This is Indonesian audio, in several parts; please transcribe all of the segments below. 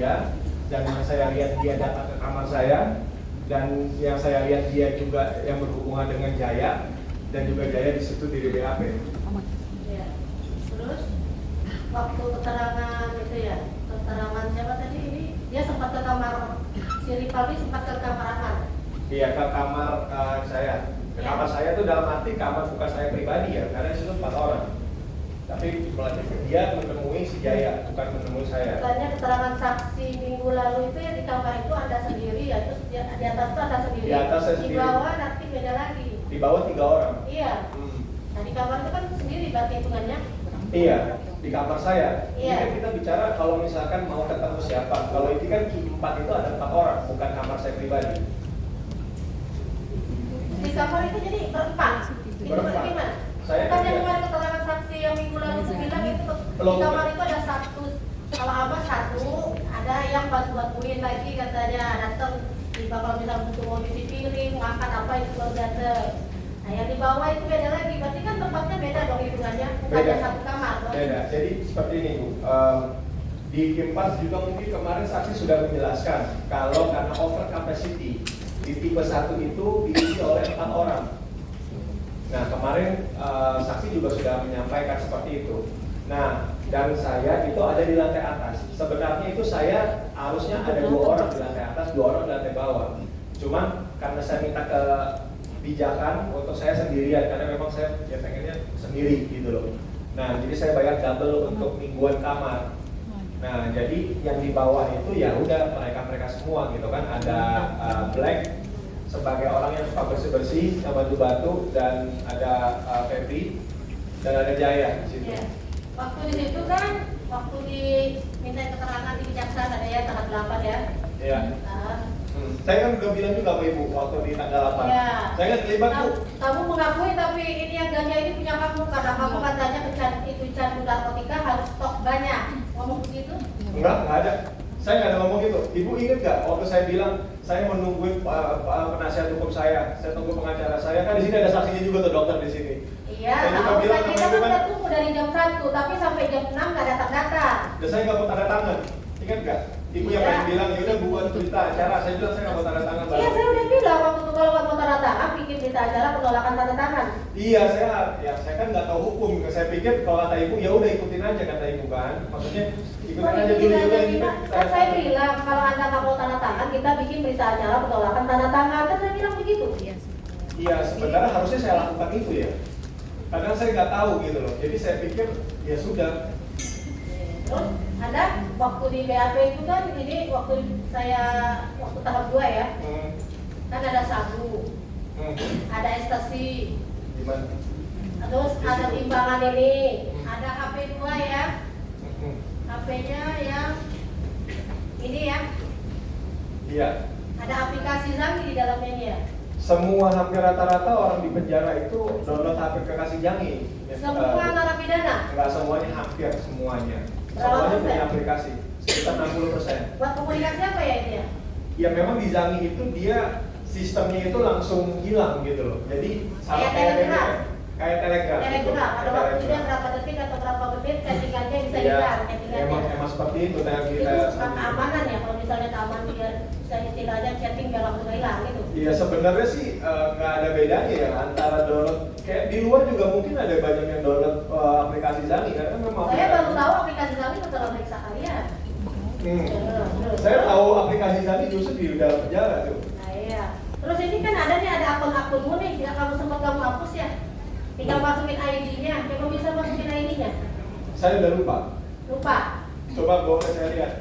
dia, dan yang saya lihat dia datang ke kamar saya, dan yang saya lihat dia juga yang berhubungan dengan Jaya, dan juga Jaya di situ di BAP. Ya. Terus waktu keterangan itu ya, keterangan siapa tadi ini, dia sempat ke kamar, si Ripaldi sempat ke kamar Aman. Iya, ke kamar saya. Ke kamar saya itu dalam arti kamar bukan saya pribadi ya, karena di situ 4 orang. Tapi dia menemui si Jaya, bukan menemui saya. Katanya keterangan saksi minggu lalu itu ya di kamar itu Anda sendiri ya, terus di atas itu Anda sendiri. Di atas saya sendiri. Di bawah nanti beda lagi. Di bawah 3 orang. Iya. Nah di kamar itu kan sendiri berarti hitungannya. Iya, di kamar saya. Iya. Ini kan kita bicara kalau misalkan mau ketemu siapa. Kalau ini kan Q4 itu ada 4 orang, bukan kamar saya pribadi. Di kamar itu jadi berempat. Itu Berempat. gimana? Saya Bukannya kerja. kemarin keterangan saksi yang minggu lalu itu bilang itu Belum. di kamar itu ada satu, kalau Abah satu, ada yang bantuin lagi katanya datang. Kalau misalnya butuh mau cuci piring, makan apa itu baru datang. Nah yang di bawah itu beda lagi, berarti kan tempatnya beda dong hitungannya, bukan Beda. satu kamar dong. Beda. Jadi seperti ini Bu. Di Q4 juga mungkin kemarin saksi sudah menjelaskan kalau karena over capacity di tipe 1 itu diisi oleh 4 orang. Nah kemarin saksi juga sudah menyampaikan seperti itu. Nah dan saya itu ada di lantai atas. Sebenarnya itu saya harusnya ada 2 orang di lantai atas, 2 orang di lantai bawah. Cuman karena saya minta kebijakan untuk saya sendirian karena memang saya ya pengennya sendiri gitu loh. Nah jadi saya bayar double untuk mingguan kamar. Nah jadi yang di bawah itu ya udah mereka semua gitu kan, ada Black sebagai orang yang suka bersih-bersih, yang bantu-bantu, dan ada Febri dan ada Jaya di situ. Ya. Waktu di situ kan, waktu diminta keterangan di kejaksaan ada ya tanggal 8 ya. Iya. Nah, Saya kan udah bilang juga ke Ibu waktu di tanggal 8. ya. Saya kan terlibat Bu. Kamu mengakui tapi ini yang ganja ini punya kamu karena kamu katanya itu candu narkotika harus stok banyak. Ngomong begitu? Enggak ada. Saya nggak ada ngomong gitu. Ibu ingat nggak waktu saya bilang saya menunggu penasihat hukum saya tunggu pengacara saya, kan di sini ada saksinya juga tuh dokter di sini. Iya, Saya juga tahu bilang saya kita sama kan Ibu udah tunggu dari jam 1 tapi sampai jam 6 nggak datang-datang. dan saya nggak mau tanda tangan. Ingat nggak? Ibu yang Iya. pengen bilang ya udah buat berita acara, saya bilang saya nggak mau tanda tangan. Iya, saya udah bilang waktu itu kalau nggak mau tanda tangan bikin berita acara penolakan tanda tangan. Iya, saya kan nggak tahu hukum. Saya pikir kalau kata ibu ya udah ikutin aja kata ibu kan. Maksudnya ikutin aja dulu ya udah ini Kan saya bilang kalau anda nggak mau tanda tangan kita bikin berita acara penolakan tanda tangan, kan saya bilang begitu. Iya, sebenarnya harusnya saya lakukan itu ya. Kadang saya nggak tahu gitu loh. Jadi saya pikir ya sudah. Terus ada waktu di BAP itu kan ini waktu tahap 2 ya, kan ada sabu, ada ekstasi, Gimana? terus Di ada situ. timbangan ini, ada HP 2 ya, HP-nya yang ini ya, Iya. ada aplikasi Zangi di dalamnya ini ya. Semua hampir rata-rata orang di penjara itu download aplikasi Jangi. Semua narapidana Enggak semuanya, hampir semuanya. Berapa Semuanya persen? punya aplikasi. Sekitar 60%. buat komunikasi apa ya ini ya? Ya memang di Zangi itu dia sistemnya itu langsung hilang gitu loh. Jadi Kayak Telegram. Kayak Telegram. Telegram, ada Kayak waktunya Telegram. berapa detik atau berapa menit chattingannya bisa Iya, hilang, chattingannya. emang seperti itu Itu keamanan ya, kalau misalnya keamanan biar bisa istilahnya chatting biar langsung hilang gitu. Iya sebenarnya sih nggak ada bedanya ya antara download kayak di luar juga mungkin ada banyak yang download aplikasi Zangi karena memang Saya baru tahu aplikasi Zangi setelah periksa kalian. Saya tahu aplikasi Zangi justru di dalam penjara tuh. Nah iya. Terus ini kan ada nih ada akun-akunmu nih, yang kamu sempat kamu hapus ya. Tinggal masukin ID-nya, coba bisa masukin ID-nya. Saya udah lupa. Lupa. Coba boleh saya lihat.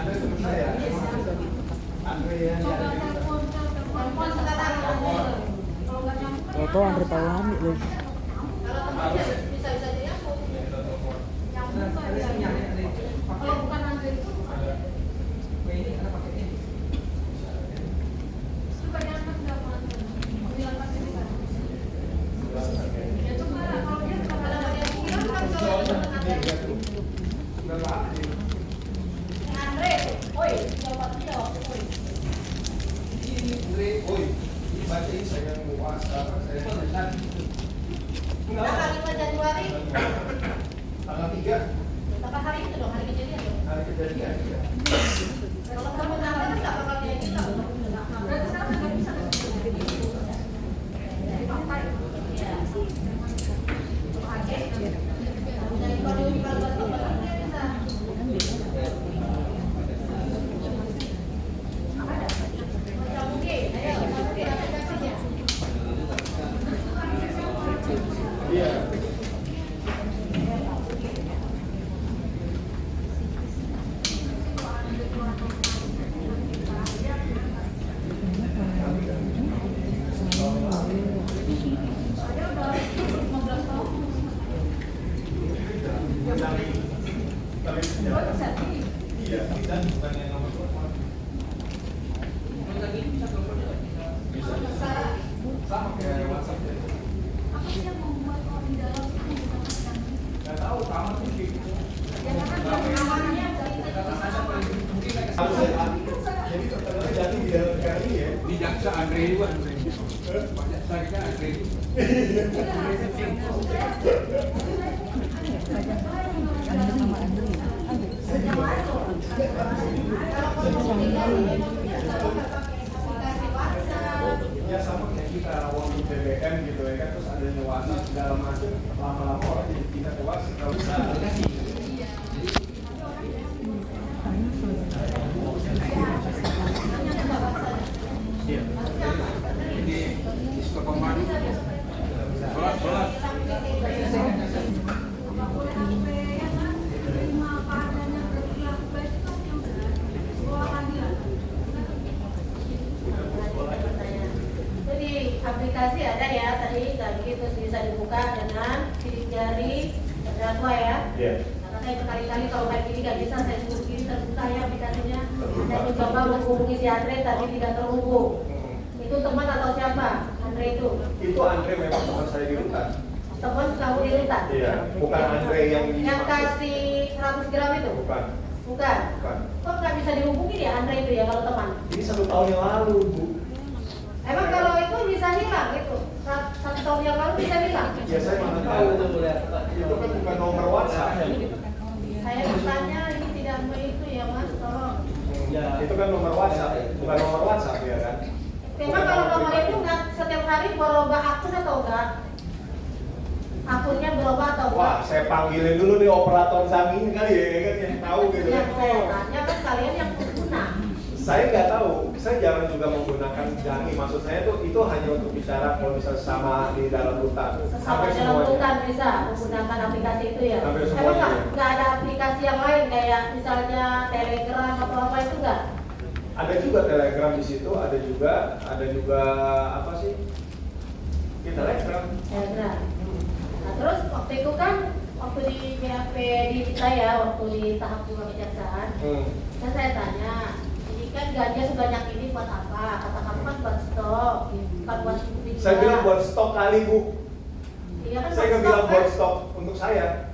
Andre teman saya. Andre yang Telepon sekarang Andre. Kalau nggak nyambung kan Toto Andre Taulani loh. kalau temannya bisa aja ya. Nyambung kok dia. Kalau bukan Andre itu Januari tanggal 3 berapa hari itu dong, hari kejadian dong. hari kejadian. Kalau kamu nanti kan nggak bakal kayak gitu. Berarti sekarang nggak bisa. Dari partai. Iya. Oke. Dari kalau buat teman dia bisa. Macam mungkin, ayo, mungkin ada kasihnya. Iya. Iya, kita bukan yang nomor 2. Bisa. Sama kayak WhatsApp ya. Apa sih yang membuat orang di dalam itu menggunakan? Nggak tahu, sama sih. Ya karena amannya Jadi terkenalnya jadi di dalam kali ya. Di jaksa Andre itu Andre. Pak jaksa kita Andre itu. Ya sama kayak kita uang di BBM gitu ya kan, terus ada WhatsApp segala macam, lama-lama orang jadi pindah ke WhatsApp kalau bisa. Jadi Istokomadu. Sholat. Aplikasi ada ya tadi begitu bisa dibuka dengan sidik jari terdakwa ya. Iya. Karena saya berkali-kali kalau kayak gini nggak bisa saya suruh gini terbuka ya aplikasinya. Saya mencoba menghubungi si Andre tapi tidak terhubung. Itu teman atau siapa? Andre itu. Itu Andre memang teman saya di Rutan. Teman kamu di Rutan. Iya, bukan Andre yang Yang dimaksud. kasih 100 gram itu. Bukan. Bukan. Bukan. Kok nggak bisa dihubungin ya Andre itu ya kalau teman? Ini 1 tahun yang lalu, Bu. Emang kalau itu bisa hilang gitu? 1 tahun yang lalu bisa hilang? Ya saya mana tahu. Itu kan bukan nomor WhatsApp. Saya bertanya ini tidak itu ya Mas, tolong. Itu kan nomor WhatsApp, bukan nomor WhatsApp ya kan? Memang kalau nomor itu nggak setiap hari berubah akun atau enggak? Akunnya berubah atau enggak? Wah, saya panggilin dulu nih operator Zami kali ya kan yang tahu gitu Yang kan. saya tanya kan kalian yang pengguna. Saya nggak tahu, saya jarang juga menggunakan Zami. Maksud saya tuh itu hanya untuk bicara kalau misalnya sama di dalam rutan. Sama dalam rutan bisa menggunakan aplikasi itu ya. Hampir Emang semuanya. nggak ada aplikasi yang lain kayak misalnya Telegram atau apa itu enggak? Ada juga Telegram di situ, ada juga apa sih? Ya, Telegram. Telegram. Nah terus waktu itu kan waktu di BAP di saya waktu di tahap 2 kejaksaan, kan saya tanya, ini kan ganja sebanyak ini buat apa? Kata kamu kan buat stok, bukan buat dijual. Saya bilang buat stok kali, Bu. Iya kan Saya nggak bilang buat stok untuk saya.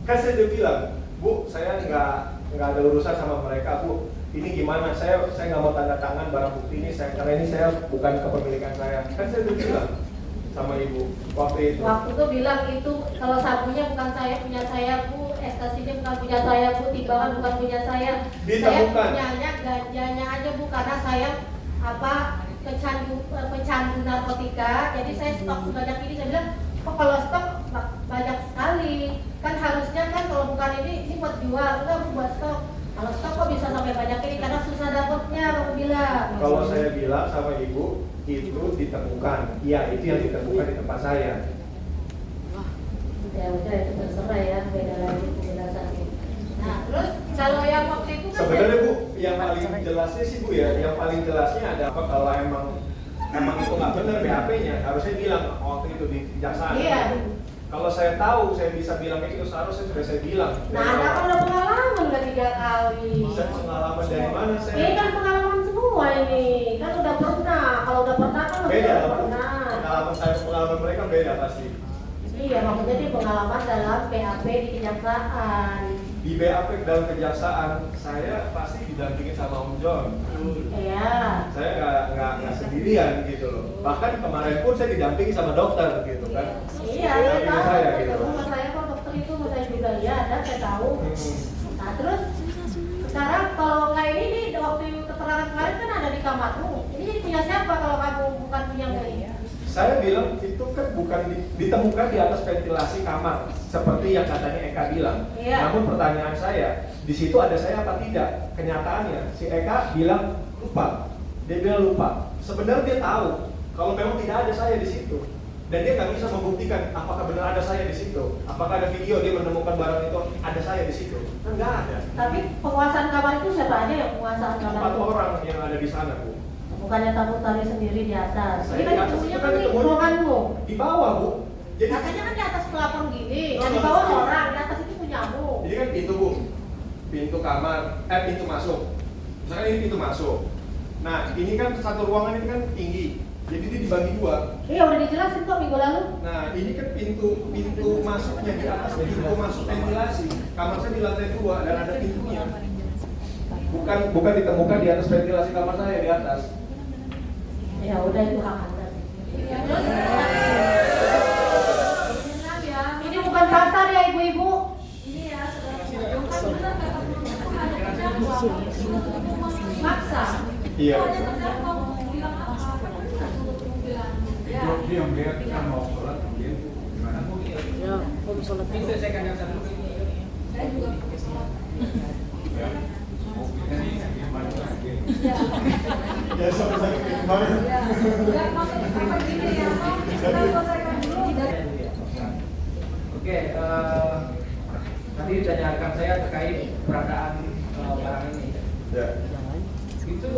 Kan saya udah bilang, Bu, saya nggak ada urusan sama mereka, Bu. Ini gimana? Saya nggak mau tanda tangan barang bukti ini, karena ini saya bukan kepemilikan saya. Kan saya udah bilang sama Ibu waktu itu. Waktu itu bilang itu kalau sabunya bukan saya punya saya Bu, ekstasinya bukan punya saya Bu, timbangan bukan punya saya. Saya Ditemukan. punyanya ganjanya aja Bu, karena saya pecandu narkotika, jadi saya stok sebanyak ini. Saya bilang, kok kalau stok banyak sekali, kan harusnya kan kalau bukan ini buat jual, enggak Bu, buat stok. Kalau stok kok bisa sampai banyak ini, karena susah dapatnya, aku bilang. Kalau saya bilang sama Ibu, itu ditemukan. Iya, itu yang ditemukan di tempat saya. Ya udah itu terserah ya, beda lagi penjelasannya. Nah terus kalau yang waktu itu kan Sebenarnya jelasnya sih Bu ya, yang paling jelasnya ada apa kalau emang itu nggak benar BAP-nya, harusnya bilang waktu itu di kejaksaan. Iya. Kalau saya tahu, saya bisa bilang kayak gitu, seharusnya sudah saya bilang. Nah, ada kan udah pengalaman udah 3 kali. Saya pengalaman dari mana saya? Ini kan pengalaman semua ini, kan udah pernah. Kalau udah pernah kan Beda, udah pernah. pengalaman saya pengalaman mereka beda pasti. Iya, maksudnya di pengalaman dalam BAP di kejaksaan. Di BAP dalam kejaksaan, saya pasti didampingin sama Om John. Iya. Saya nggak sendirian gitu loh. Bahkan kemarin pun saya didampingi sama dokter gitu kan. Iya, saya tahu. Saya gitu. Sama saya kok dokter itu saya juga ya ada, saya tahu. Nah terus sekarang kalau kayak ini di waktu keterangan kemarin kan ada di kamarmu. Ini jadi punya siapa kalau kamu bukan punya Mei? Saya bilang itu kan bukan ditemukan di atas ventilasi kamar seperti yang katanya Eka bilang. Iya. Namun pertanyaan saya, di situ ada saya apa tidak? Kenyataannya si Eka bilang lupa. Dia bilang lupa. Sebenarnya dia tahu kalau memang tidak ada saya di situ. Dan dia nggak bisa membuktikan apakah benar ada saya di situ. Apakah ada video dia menemukan barang itu ada saya di situ? Kan nggak ada. Tapi penguasaan kamar itu siapa aja yang penguasaan kamar? 4 orang yang ada di sana, Bu. Bukannya tamu tari sendiri di atas. Saya Ini di kan atas punya itu kan di ketemu ruanganmu. di bawah, Bu. Jadi Katanya kan di atas pelapor gini, No, dan no, di bawah no. orang, di atas itu punyamu. Jadi kan pintu Bu, pintu kamar, pintu masuk. Misalkan ini pintu masuk. Nah ini kan satu ruangan ini kan tinggi, jadi dia dibagi 2. Iya udah dijelasin kok minggu lalu. Nah ini kan pintu masuknya di atas pintu masuk ventilasi. Kamar saya di lantai 2 dan ada pintunya. Bukan ditemukan di atas ventilasi kamar saya di atas. Ya udah itu hak anda. Ini bukan pasar ya ibu-ibu. Maksa. Iya. Dia yang lihat kita mau sholat mungkin gimana? Ya, kalau sholat Bisa saya kandang satu. Saya juga mau sholat. Ya sama-sama kemarin. Oke, tadi ditanyakan saya terkait peradaan barang ini. Ya. Itu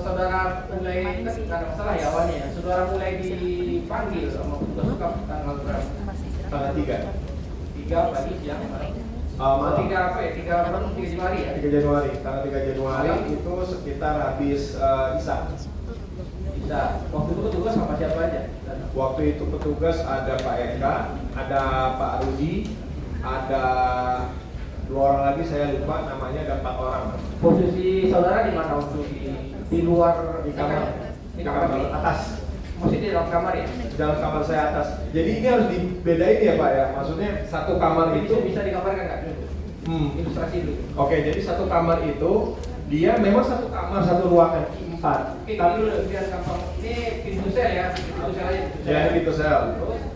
saudara mulai kan nggak ada masalah ya awalnya ya. Saudara mulai dipanggil sama petugas UKAP tanggal berapa? Tanggal 3. 3 pagi siang malam. Malam. 3 apa ya? 3 Januari ya? 3 Januari, tanggal 3 Januari itu sekitar habis Isya. Bisa. Waktu itu petugas sama siapa aja? Waktu itu petugas ada Pak Eka, ada Pak Rudi, ada 2 orang lagi saya lupa namanya, ada 4 orang. Posisi saudara di mana waktu di luar Di kamar, di kamar ini? atas, Masih di dalam kamar ya? di dalam kamar saya atas. Jadi ini harus dibedain ya Pak ya, maksudnya satu kamar Itu itu. bisa digambarkan nggak? Ilustrasi dulu. Oke, jadi satu kamar itu dia memang satu kamar satu ruangan 4. Oke, dulu biar gampang. Ini pintu sel ya, pintu sel aja. Ya ini pintu sel.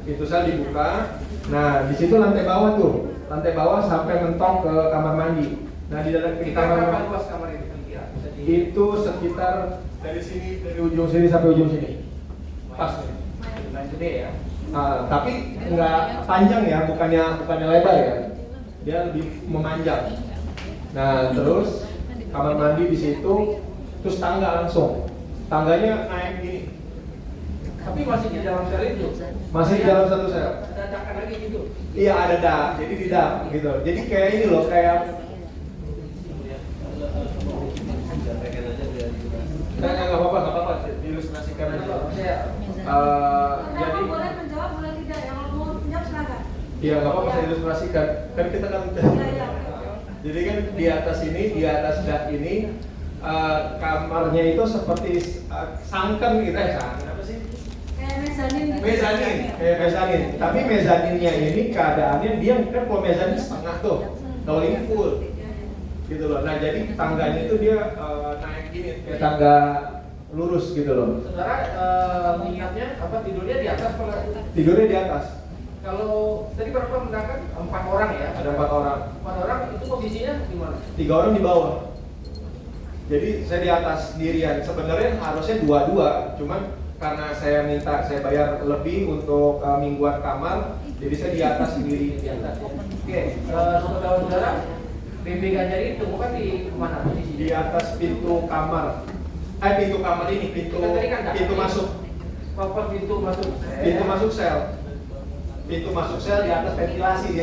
Pintu sel dibuka. Nah di situ lantai bawah tuh, lantai bawah sampai mentok ke kamar mandi. Nah di dalam Kita kamar berapa mandi luas kamar itu kira-kira? Bisa di itu sekitar dari sini, dari ujung sini sampai ujung sini. Pas. lumayan gede ya. Tapi nggak panjang ya, bukannya lebar ya. Dia lebih memanjang. Nah terus kamar mandi di situ, terus tangga langsung. Tangganya naik gini. Tapi masih di dalam sel itu. Masih di dalam satu sel. Ada dakan lagi gitu. Iya ada dak, jadi di dak gitu. Jadi kayak ini loh, kayak nggak apa-apa, diilustrasikan aja. Saya Jadi boleh menjawab, boleh tidak. Yang mau menjawab silakan. iya nggak apa-apa saya ilustrasikan. Kan kita kan jadi kan di atas ini, di atas dak ini kamarnya itu seperti sangken gitu ya, sangken apa sih? Kayak mezanin. Mezanin, kayak mezanin. Tapi mezaninnya ini keadaannya dia kan kalau mezanin setengah tuh, kalau ini full, gitu loh. Nah jadi tangganya itu dia naik gini, kayak tangga lurus gitu loh. saudara mengingatnya apa tidurnya di atas kalau Tidurnya di atas, kalau tadi berapa mendakan 4 orang ya? ada 4 orang, 4 orang itu posisinya di mana? 3 orang di bawah. Jadi saya di atas sendirian. Sebenarnya harusnya 2-2, cuman karena saya bayar lebih untuk mingguan kamar, jadi saya di atas sendiri. Di atas. Oke, saudara-saudara BB Ganjar itu bukan di mana posisi? Di atas pintu kamar. Pintu kamar ini, pintu masuk. Pintu masuk. Pintu masuk sel. Pintu masuk sel di atas ventilasi.